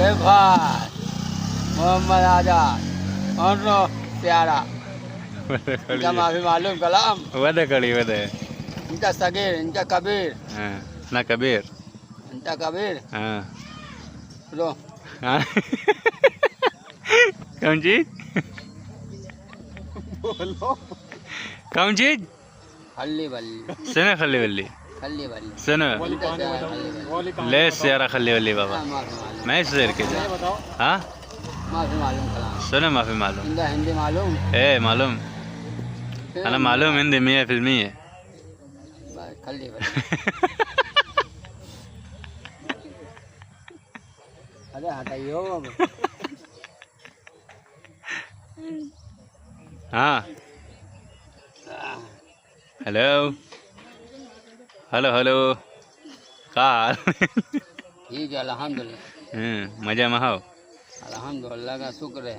भाई मोहम्मद आजाद और प्यारा इनका माफी मालूम कलाम वदे कड़ी वदे इनका सगीर इनका कबीर हाँ ना कबीर इनका कबीर हाँ लो हाँ कौन चीज बोलो कौन चीज खल्ली बल्ली सना खल्ली वल्ली खल्ली बल्ली सना इनका शहर खल्ली बल्ली ले सियारा खल्ली वल्ली बाबा माफी मालूम मैं शेर के जा हाँ माफी मालूम कलाम सुना माफी मालूम इनका हिंदी मालूम ए मालूम अना मालूम हिंदी 100% बस खल्ली बल्ली अरे हटाइयो अब हाँ हेलो हेलो हेलो का हाल? ठीक है अल्हम्दुलिल्लाह मजा में हो अल्हम्दुलिल्लाह का शुक्र है।